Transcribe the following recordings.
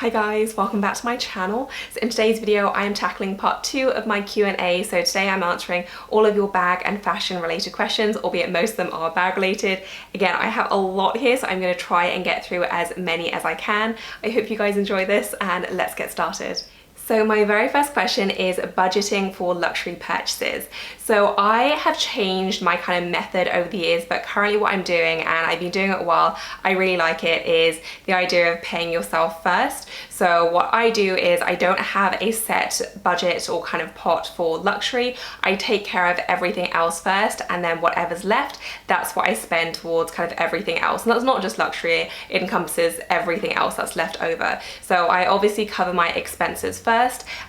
Hi guys, welcome back to my channel. So in today's video I am tackling part 2 of my Q&A. So today I'm answering all of your bag and fashion related questions, albeit most of them are bag related. Again, I have a lot here, so I'm going to try and get through as many as I can. I hope you guys enjoy this and let's get started. So my very first question is budgeting for luxury purchases. So I have changed my kind of method over the years, but currently what I'm doing, and I've been doing it a while, I really like it, is the idea of paying yourself first. So what I do is I don't have a set budget or kind of pot for luxury. I take care of everything else first, and then whatever's left, that's what I spend towards kind of everything else. And that's not just luxury, it encompasses everything else that's left over. So I obviously cover my expenses first,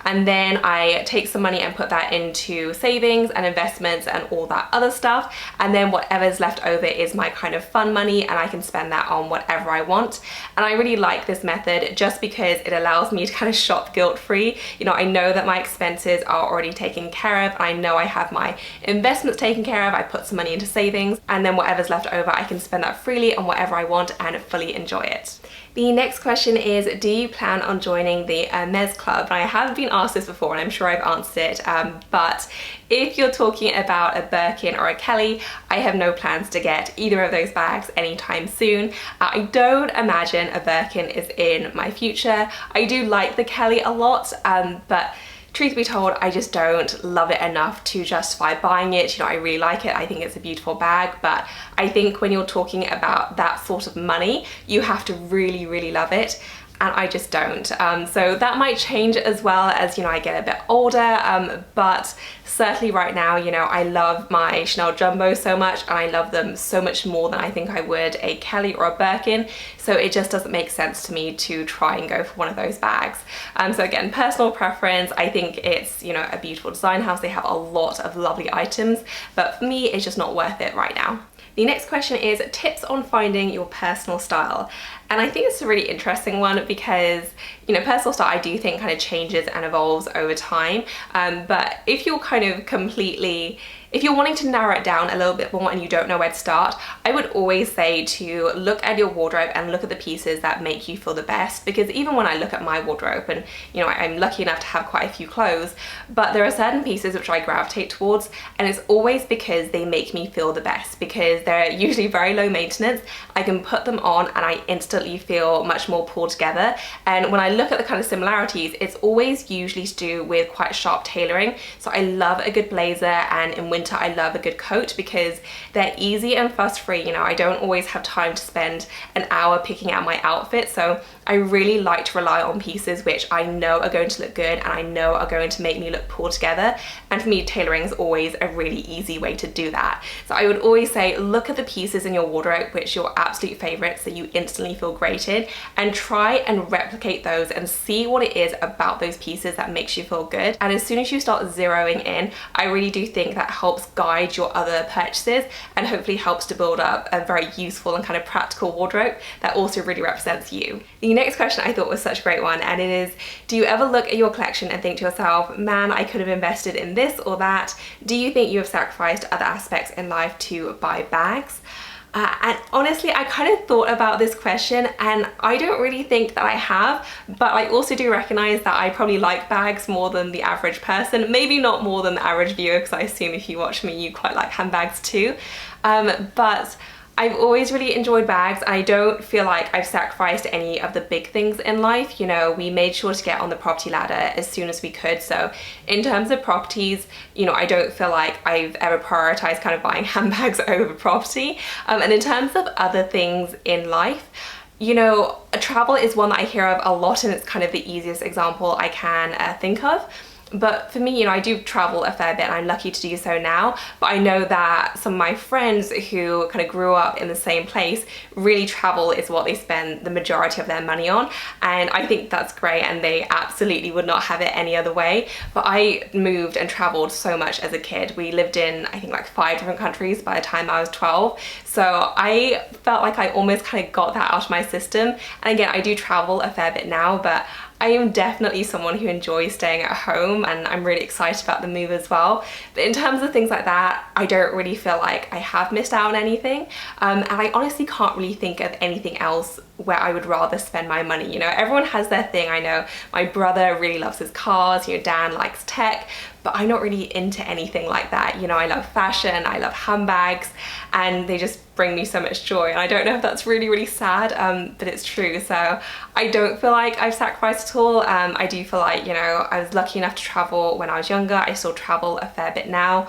and then I take some money and put that into savings and investments and all that other stuff, and then whatever's left over is my kind of fun money, and I can spend that on whatever I want. And I really like this method just because it allows me to kind of shop guilt-free. You know, I know that my expenses are already taken care of, and I know I have my investments taken care of. I put some money into savings, and then whatever's left over I can spend that freely on whatever I want and fully enjoy it. The next question is, do you plan on joining the Hermès club? And I have been asked this before and I'm sure I've answered it, but if you're talking about a Birkin or a Kelly, I have no plans to get either of those bags anytime soon. I don't imagine a Birkin is in my future. I do like the Kelly a lot, but truth be told, I just don't love it enough to justify buying it. You know, I really like it. I think it's a beautiful bag, but I think when you're talking about that sort of money, you have to really, really love it. And I just don't. So that might change as well as, you know, I get a bit older, but certainly right now, you know, I love my Chanel Jumbo so much, and I love them so much more than I think I would a Kelly or a Birkin. So it just doesn't make sense to me to try and go for one of those bags. So again, personal preference. I think it's, you know, a beautiful design house. They have a lot of lovely items, but for me, it's just not worth it right now. The next question is tips on finding your personal style. And I think it's a really interesting one because, you know, personal style I do think kind of changes and evolves over time. But if you're kind of if you're wanting to narrow it down a little bit more and you don't know where to start, I would always say to look at your wardrobe and look at the pieces that make you feel the best. Because even when I look at my wardrobe, and you know, I'm lucky enough to have quite a few clothes, but there are certain pieces which I gravitate towards, and it's always because they make me feel the best, because they're usually very low maintenance. I can put them on and I instantly feel much more pulled together. And when I look at the kind of similarities, it's always usually to do with quite sharp tailoring. So I love a good blazer, and in winter I love a good coat because they're easy and fuss-free. You know, I don't always have time to spend an hour picking out my outfit, so I really like to rely on pieces which I know are going to look good and I know are going to make me look pulled together. And for me, tailoring is always a really easy way to do that. So I would always say look at the pieces in your wardrobe which are your absolute favorites that you instantly feel great in, and try and replicate those and see what it is about those pieces that makes you feel good. And as soon as you start zeroing in, I really do think that helps guide your other purchases and hopefully helps to build up a very useful and kind of practical wardrobe that also really represents you. The next question I thought was such a great one, and it is, do you ever look at your collection and think to yourself, man, I could have invested in this or that? Do you think you have sacrificed other aspects in life to buy bags? And honestly, I kind of thought about this question and I don't really think that I have, but I also do recognize that I probably like bags more than the average person. Maybe not more than the average viewer, because I assume if you watch me, you quite like handbags too. But I've always really enjoyed bags. I don't feel like I've sacrificed any of the big things in life. You know, we made sure to get on the property ladder as soon as we could. So in terms of properties, you know, I don't feel like I've ever prioritized kind of buying handbags over property. And in terms of other things in life, you know, travel is one that I hear of a lot, and it's kind of the easiest example I can think of. But for me, you know, I do travel a fair bit and I'm lucky to do so now, but I know that some of my friends who kind of grew up in the same place, really travel is what they spend the majority of their money on, and I think that's great and they absolutely would not have it any other way. But I moved and traveled so much as a kid. We lived in, I think, like 5 different countries by the time I was 12, so I felt like I almost kind of got that out of my system. And again, I do travel a fair bit now, but I am definitely someone who enjoys staying at home, and I'm really excited about the move as well. But in terms of things like that, I don't really feel like I have missed out on anything. And I honestly can't really think of anything else where I would rather spend my money. You know, everyone has their thing. I know my brother really loves his cars, you know, Dan likes tech, but I'm not really into anything like that. You know, I love fashion, I love handbags, and they just bring me so much joy. And I don't know if that's really, really sad, but it's true. So I don't feel like I've sacrificed at all. I do feel like, you know, I was lucky enough to travel when I was younger. I still travel a fair bit now.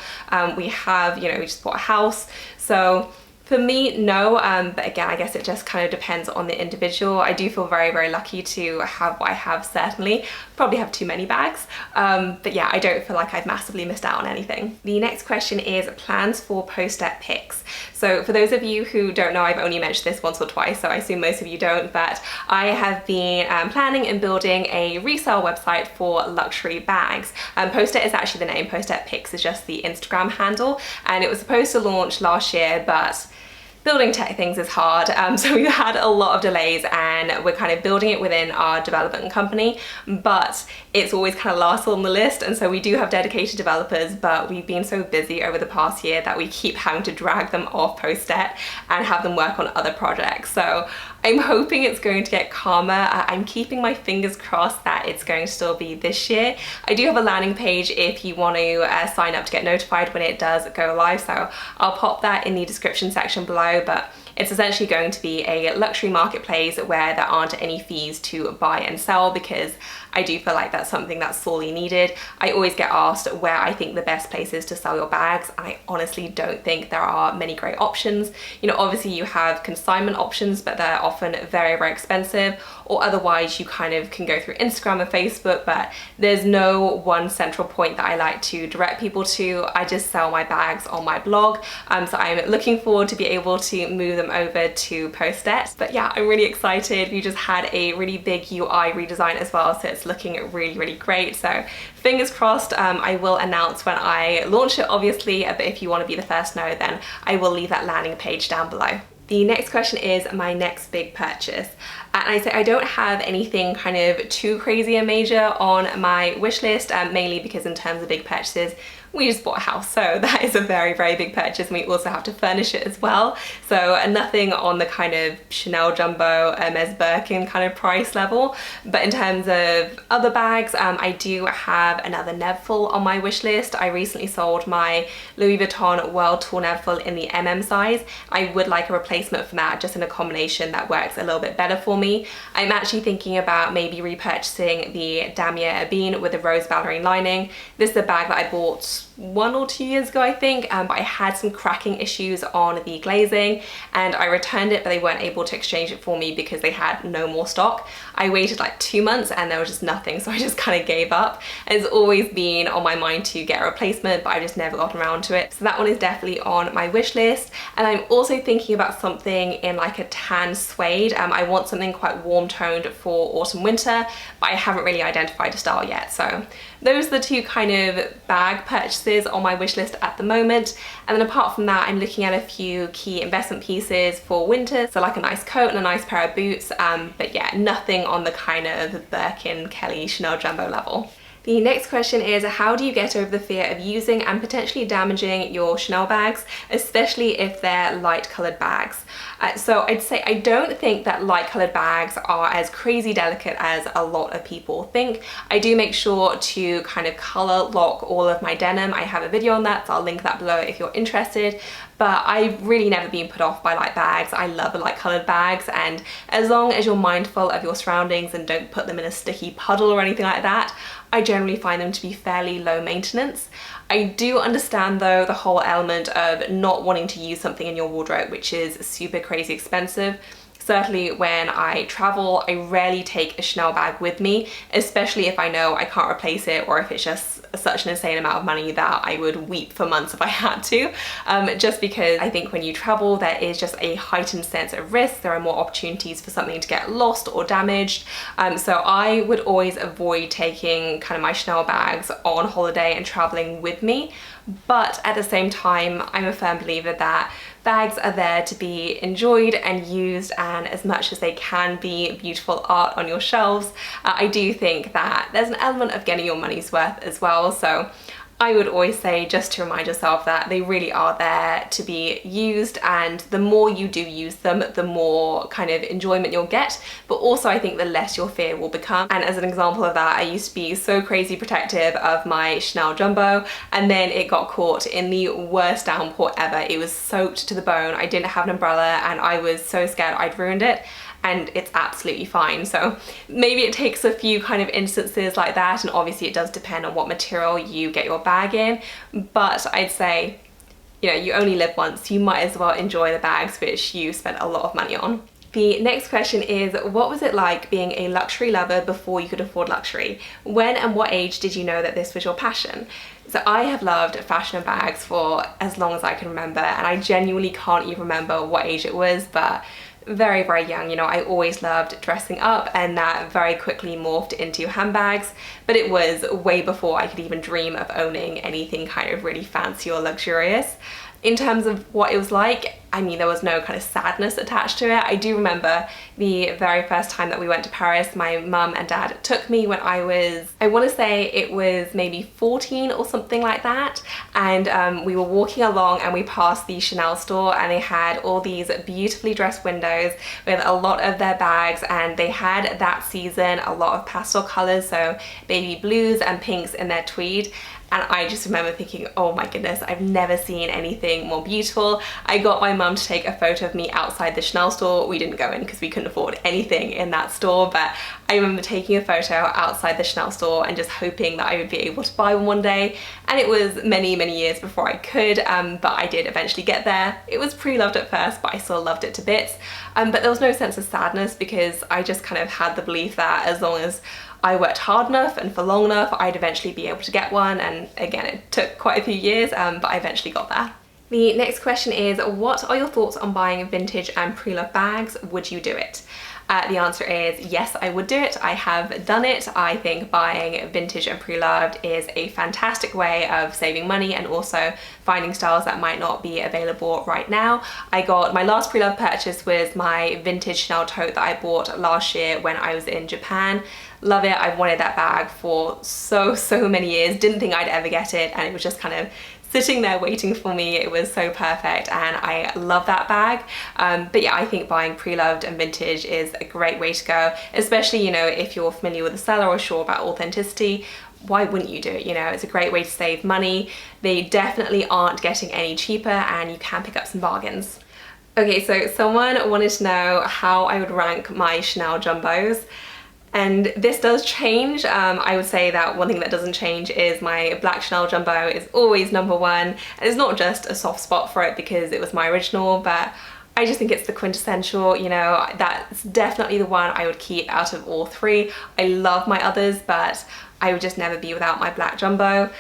We have, you know, we just bought a house. So for me, no, but again, I guess it just kind of depends on the individual. I do feel very, very lucky to have what I have, certainly. Probably have too many bags, but yeah, I don't feel like I've massively missed out on anything. The next question is plans for post-ed pics. So for those of you who don't know, I've only mentioned this once or twice, so I assume most of you don't, but I have been planning and building a resale website for luxury bags. Post-it is actually the name, post-it pics is just the Instagram handle, and it was supposed to launch last year, but building tech things is hard, so we've had a lot of delays, and we're kind of building it within our development company, but it's always kind of last on the list, and so we do have dedicated developers, but we've been so busy over the past year that we keep having to drag them off Post-it and have them work on other projects. So I'm hoping it's going to get calmer. I'm keeping my fingers crossed that it's going to still be this year. I do have a landing page if you want to sign up to get notified when it does go live, so I'll pop that in the description section below, but it's essentially going to be a luxury marketplace where there aren't any fees to buy and sell, because I do feel like that's something that's sorely needed. I always get asked where I think the best place is to sell your bags, and I honestly don't think there are many great options. You know, obviously you have consignment options, but they're often very, very expensive, or otherwise you kind of can go through Instagram and Facebook, but there's no one central point that I like to direct people to. I just sell my bags on my blog, so I'm looking forward to be able to move them over to Post-it. But yeah, I'm really excited. We just had a really big UI redesign as well, so it's looking really, really great. So fingers crossed. I will announce when I launch it, obviously, but if you want to be the first to know, then I will leave that landing page down below. The next question is my next big purchase. And I say I don't have anything kind of too crazy and major on my wish list, mainly because in terms of big purchases, we just bought a house, so that is a very, very big purchase, and we also have to furnish it as well. So nothing on the kind of Chanel Jumbo, Hermès Birkin kind of price level. But in terms of other bags, I do have another Neverfull on my wish list. I recently sold my Louis Vuitton World Tour Neverfull in the MM size. I would like a replacement for that, just in a combination that works a little bit better for me. I'm actually thinking about maybe repurchasing the Damier Ebene with the rose ballerine lining. This is a bag that I bought 1 or 2 years ago, I think, but I had some cracking issues on the glazing, and I returned it, but they weren't able to exchange it for me because they had no more stock. I waited like 2 months and there was just nothing, so I just kind of gave up. It's always been on my mind to get a replacement, but I just never gotten around to it. So that one is definitely on my wish list. And I'm also thinking about something in like a tan suede. I want something quite warm toned for autumn winter, but I haven't really identified a style yet. So those are the two kind of bag purchases on my wish list at the moment. And then apart from that, I'm looking at a few key investment pieces for winter, so like a nice coat and a nice pair of boots, but yeah, nothing on the kind of Birkin, Kelly, Chanel Jumbo level. The next question is, how do you get over the fear of using and potentially damaging your Chanel bags, especially if they're light colored bags? So I'd say I don't think that light colored bags are as crazy delicate as a lot of people think. I do make sure to kind of color lock all of my denim. I have a video on that, so I'll link that below if you're interested. But I've really never been put off by light bags. I love light colored bags, and as long as you're mindful of your surroundings and don't put them in a sticky puddle or anything like that, I generally find them to be fairly low maintenance. I do understand though the whole element of not wanting to use something in your wardrobe which is super crazy expensive. Certainly when I travel, I rarely take a Chanel bag with me, especially if I know I can't replace it, or if it's just such an insane amount of money that I would weep for months if I had to. Just because I think when you travel, there is just a heightened sense of risk. There are more opportunities for something to get lost or damaged. So I would always avoid taking kind of my Chanel bags on holiday and traveling with me. But at the same time, I'm a firm believer that bags are there to be enjoyed and used, and as much as they can be beautiful art on your shelves, I do think that there's an element of getting your money's worth as well. So I would always say just to remind yourself that they really are there to be used, and the more you do use them, the more kind of enjoyment you'll get, but also I think the less your fear will become. And as an example of that, I used to be so crazy protective of my Chanel Jumbo, and then it got caught in the worst downpour ever. It was soaked to the bone. I didn't have an umbrella and I was so scared I'd ruined it, and it's absolutely fine. So maybe it takes a few kind of instances like that, and obviously it does depend on what material you get your bag in, but I'd say, you know, you only live once, you might as well enjoy the bags which you spent a lot of money on. The next question is, what was it like being a luxury lover before you could afford luxury? When and what age did you know that this was your passion? So I have loved fashion and bags for as long as I can remember, and I genuinely can't even remember what age it was, but very, very young. You know, I always loved dressing up, and that very quickly morphed into handbags, but it was way before I could even dream of owning anything kind of really fancy or luxurious. In terms of what it was like, I mean, there was no kind of sadness attached to it. I do remember the very first time that we went to Paris, my mum and dad took me when I want to say it was maybe 14 or something like that. And we were walking along and we passed the Chanel store, and they had all these beautifully dressed windows with a lot of their bags, and they had that season a lot of pastel colors, so baby blues and pinks in their tweed. And I just remember thinking, oh my goodness, I've never seen anything more beautiful. I got my mum to take a photo of me outside the Chanel store. We didn't go in because we couldn't afford anything in that store, but I remember taking a photo outside the Chanel store and just hoping that I would be able to buy one day. And it was many, many years before I could, but I did eventually get there. It was pre-loved at first, but I still loved it to bits. But there was no sense of sadness because I just kind of had the belief that as long as I worked hard enough and for long enough, I'd eventually be able to get one. And again, it took quite a few years, but I eventually got there. The next question is, what are your thoughts on buying vintage and pre-loved bags? Would you do it? The answer is yes, I would do it. I have done it. I think buying vintage and pre-loved is a fantastic way of saving money and also finding styles that might not be available right now. My last pre-loved purchase was my vintage Chanel tote that I bought last year when I was in Japan. Love it. I've wanted that bag for so many years. Didn't think I'd ever get it, and it was just kind of sitting there waiting for me. It was so perfect, and I love that bag. But yeah, I think buying pre-loved and vintage is a great way to go, especially, you know, if you're familiar with the seller or sure about authenticity. Why wouldn't you do it? You know, it's a great way to save money. They definitely aren't getting any cheaper, and you can pick up some bargains. Okay, so someone wanted to know how I would rank my Chanel Jumbos. And this does change. I would say that one thing that doesn't change is my black Chanel Jumbo is always number one. And it's not just a soft spot for it because it was my original, but I just think it's the quintessential, you know, that's definitely the one I would keep out of all three. I love my others, but I would just never be without my black Jumbo.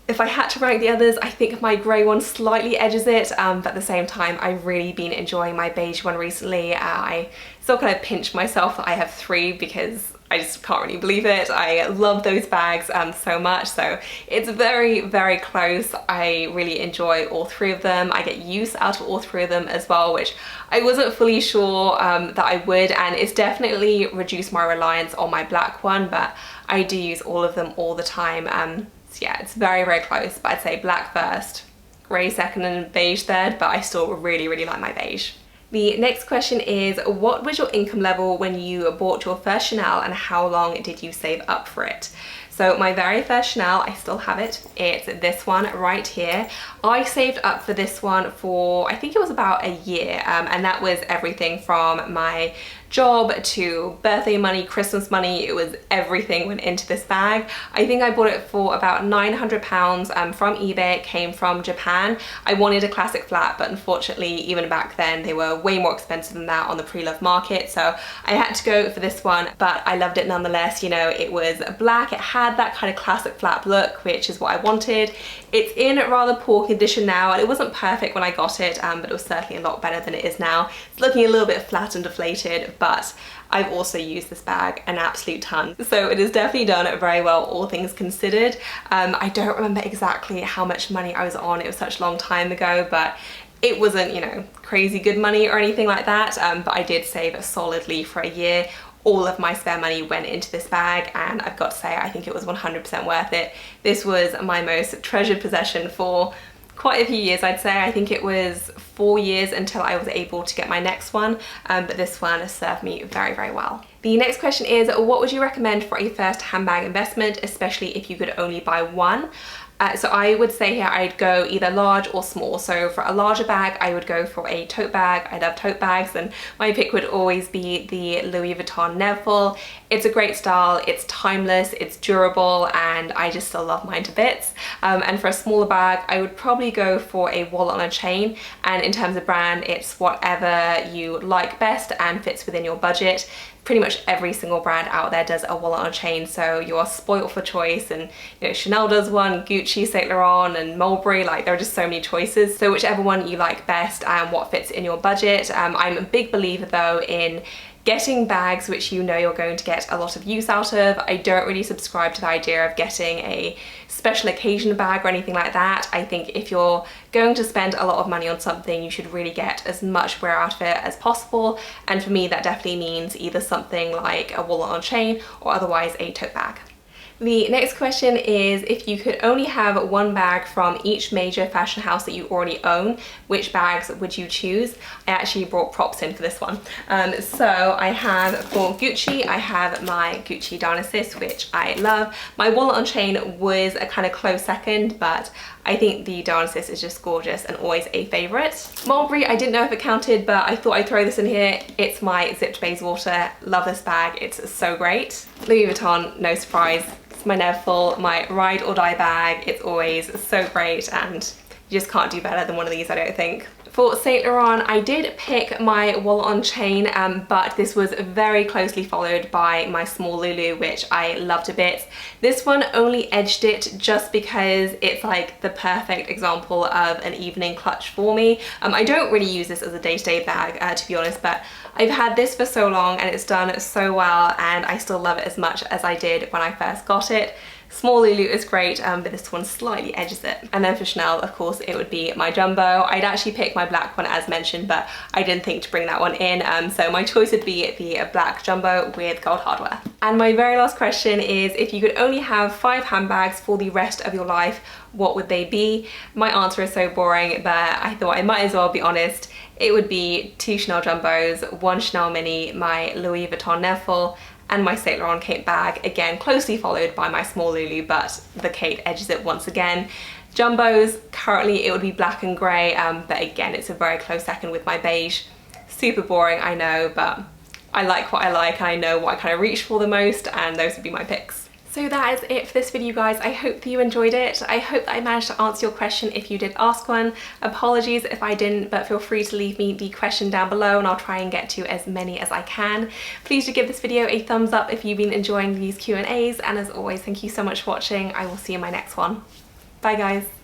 If I had to rank the others, I think my grey one slightly edges it, but at the same time, I've really been enjoying my beige one recently. I still kind of pinch myself that I have three because I just can't really believe it. I love those bags so much, so it's very, very close. I really enjoy all three of them. I get use out of all three of them as well, which I wasn't fully sure that I would, and it's definitely reduced my reliance on my black one, but I do use all of them all the time. So yeah, it's very, very close, but I'd say black first, grey second, and beige third, but I still really, really like my beige. The next question is, what was your income level when you bought your first Chanel, and how long did you save up for it? So my very first Chanel, I still have it. It's this one right here. I saved up for this one for, I think it was about a year, and that was everything from my job to birthday money, Christmas money. It was everything went into this bag. I think I bought it for about £900 from eBay. It came from Japan. I wanted a classic flat, but unfortunately, even back then, they were way more expensive than that on the pre-loved market. So I had to go for this one, but I loved it nonetheless. You know, it was black. It had that kind of classic flat look, which is what I wanted. It's in rather poor condition now, and it wasn't perfect when I got it, but it was certainly a lot better than it is now. It's looking a little bit flat and deflated, but I've also used this bag an absolute ton. So it has definitely done very well, all things considered. I don't remember exactly how much money I was on. It was such a long time ago, but it wasn't, you know, crazy good money or anything like that, but I did save solidly for a year. all of my spare money went into this bag, and I've got to say, I think it was 100% worth it. This was my most treasured possession for quite a few years, I'd say. I think it was 4 years until I was able to get my next one, but this one served me very, very well. The next question is, what would you recommend for a first handbag investment, especially if you could only buy one? So I would say here I'd go either large or small. So for a larger bag, I would go for a tote bag. I love tote bags, and my pick would always be the Louis Vuitton Neville. It's a great style, it's timeless, it's durable, and I just still love mine to bits. And for a smaller bag, I would probably go for a wallet on a chain. And in terms of brand, it's whatever you like best and fits within your budget. Pretty much every single brand out there does a wallet on a chain, so you are spoiled for choice. And you know, Chanel does one, Gucci, Saint Laurent, and Mulberry. Like, there are just so many choices. So whichever one you like best and what fits in your budget. I'm a big believer though in getting bags which you know you're going to get a lot of use out of. I don't really subscribe to the idea of getting a special occasion bag or anything like that. I think if you're going to spend a lot of money on something, you should really get as much wear out of it as possible. And for me, that definitely means either something like a wallet on chain or otherwise a tote bag. The next question is, if you could only have one bag from each major fashion house that you already own, which bags would you choose? I actually brought props in for this one. So I have for Gucci, I have my Gucci Dionysus, which I love. My wallet on chain was a kind of close second, but I think the Dionysus is just gorgeous and always a favourite. Mulberry, I didn't know if it counted, but I thought I'd throw this in here. It's my zipped Bayswater. Love this bag, it's so great. Louis Vuitton, no surprise. It's my Neville, my ride or die bag. It's always so great, and you just can't do better than one of these, I don't think. For Saint Laurent, I did pick my wallet on chain, but this was very closely followed by my small Lulu, which I loved a bit. This one only edged it just because it's like the perfect example of an evening clutch for me. I don't really use this as a day-to-day bag, to be honest, but I've had this for so long and it's done so well, and I still love it as much as I did when I first got it. Small Lulu is great, but this one slightly edges it. And then for Chanel, of course, it would be my jumbo. I'd actually picked my black one as mentioned, but I didn't think to bring that one in. So my choice would be the black jumbo with gold hardware. And my very last question is, if you could only have 5 handbags for the rest of your life, what would they be? My answer is so boring, but I thought I might as well be honest. It would be 2 Chanel jumbos, 1 Chanel mini, my Louis Vuitton Neville, and my Saint Laurent Kate bag, again closely followed by my small Lulu, but the Kate edges it once again. Jumbos, currently it would be black and grey, but again it's a very close second with my beige. Super boring, I know, but I like what I like and I know what I kind of reach for the most, and those would be my picks. So that is it for this video, guys. I hope that you enjoyed it. I hope that I managed to answer your question if you did ask one. Apologies if I didn't, but feel free to leave me the question down below and I'll try and get to as many as I can. Please do give this video a thumbs up if you've been enjoying these Q&As, and as always, thank you so much for watching. I will see you in my next one. Bye, guys.